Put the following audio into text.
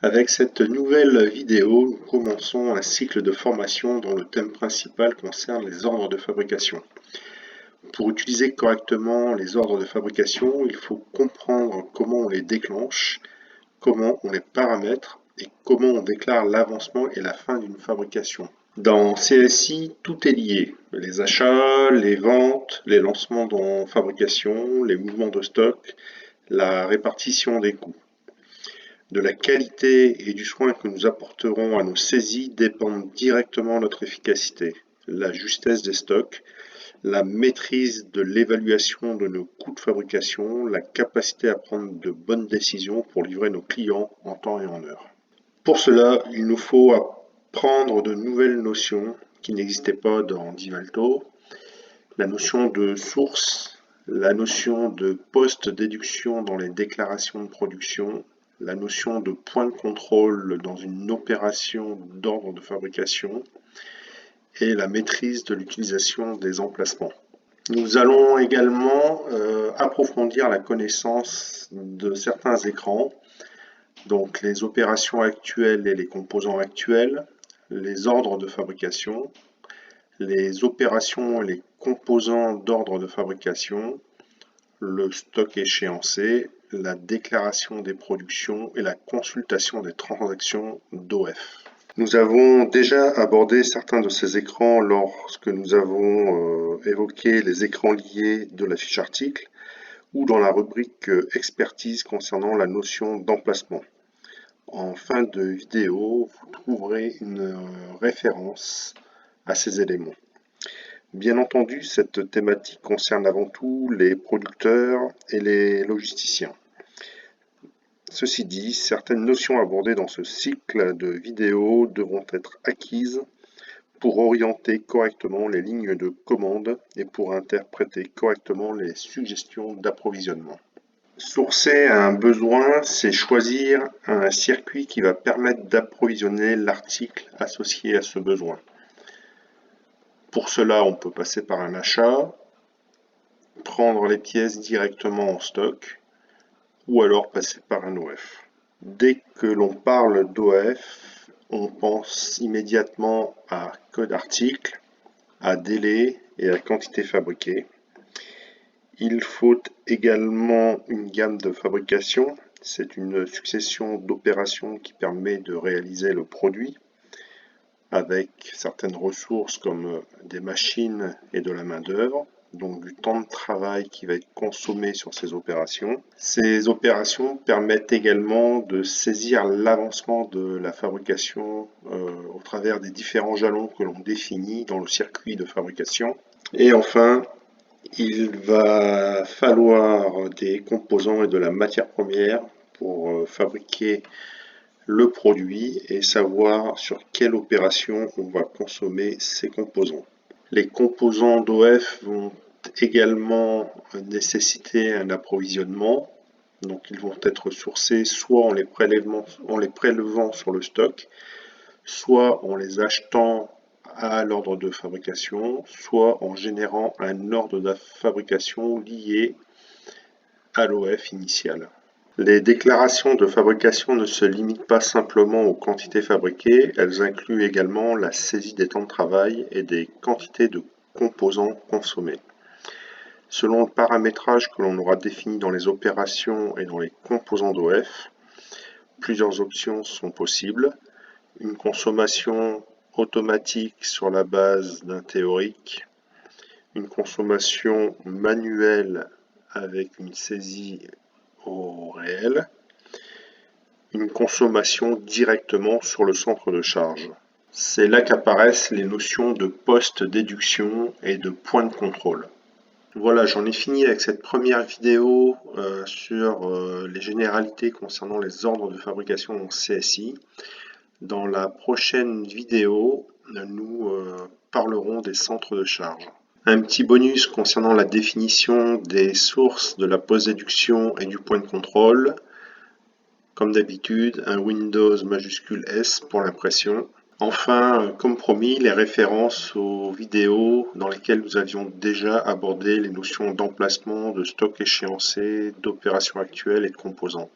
Avec cette nouvelle vidéo, nous commençons un cycle de formation dont le thème principal concerne les ordres de fabrication. Pour utiliser correctement les ordres de fabrication, il faut comprendre comment on les déclenche, comment on les paramètre et comment on déclare l'avancement et la fin d'une fabrication. Dans CSI, tout est lié. Les achats, les ventes, les lancements en fabrication, les mouvements de stock, la répartition des coûts. De la qualité et du soin que nous apporterons à nos saisies dépendent directement notre efficacité, la justesse des stocks, la maîtrise de l'évaluation de nos coûts de fabrication, la capacité à prendre de bonnes décisions pour livrer nos clients en temps et en heure. Pour cela, il nous faut apprendre de nouvelles notions qui n'existaient pas dans Divalto, la notion de source, la notion de post-déduction dans les déclarations de production, la notion de point de contrôle dans une opération d'ordre de fabrication et la maîtrise de l'utilisation des emplacements. Nous allons également approfondir la connaissance de certains écrans, donc les opérations actuelles et les composants actuels, les ordres de fabrication, les opérations et les composants d'ordre de fabrication, le stock échéancé, la déclaration des productions et la consultation des transactions d'OF. Nous avons déjà abordé certains de ces écrans lorsque nous avons évoqué les écrans liés de la fiche article ou dans la rubrique expertise concernant la notion d'emplacement. En fin de vidéo, vous trouverez une référence à ces éléments. Bien entendu, cette thématique concerne avant tout les producteurs et les logisticiens. Ceci dit, certaines notions abordées dans ce cycle de vidéos devront être acquises pour orienter correctement les lignes de commande et pour interpréter correctement les suggestions d'approvisionnement. Sourcer un besoin, c'est choisir un circuit qui va permettre d'approvisionner l'article associé à ce besoin. Pour cela, on peut passer par un achat, prendre les pièces directement en stock, ou alors passer par un OF. Dès que l'on parle d'OF, on pense immédiatement à code article, à délai et à quantité fabriquée. Il faut également une gamme de fabrication. C'est une succession d'opérations qui permet de réaliser le produit avec certaines ressources comme des machines et de la main-d'œuvre, donc du temps de travail qui va être consommé sur ces opérations. Ces opérations permettent également de saisir l'avancement de la fabrication au travers des différents jalons que l'on définit dans le circuit de fabrication. Et enfin, il va falloir des composants et de la matière première pour fabriquer le produit et savoir sur quelle opération on va consommer ces composants. Les composants d'OF vont également nécessiter un approvisionnement, donc ils vont être sourcés soit en les prélevant sur le stock, soit en les achetant à l'ordre de fabrication, soit en générant un ordre de fabrication lié à l'OF initial. Les déclarations de fabrication ne se limitent pas simplement aux quantités fabriquées, elles incluent également la saisie des temps de travail et des quantités de composants consommés. Selon le paramétrage que l'on aura défini dans les opérations et dans les composants d'OF, plusieurs options sont possibles. Une consommation automatique sur la base d'un théorique, une consommation manuelle avec une saisie au réel, une consommation directement sur le centre de charge. C'est là qu'apparaissent les notions de post-déduction et de point de contrôle. Voilà, j'en ai fini avec cette première vidéo sur les généralités concernant les ordres de fabrication en CSI. Dans la prochaine vidéo, nous parlerons des centres de charge. Un petit bonus concernant la définition des sources de la post-déduction et du point de contrôle. Comme d'habitude, un Windows majuscule S pour l'impression. Enfin, comme promis, les références aux vidéos dans lesquelles nous avions déjà abordé les notions d'emplacement, de stock échéancé, d'opération actuelle et de composants.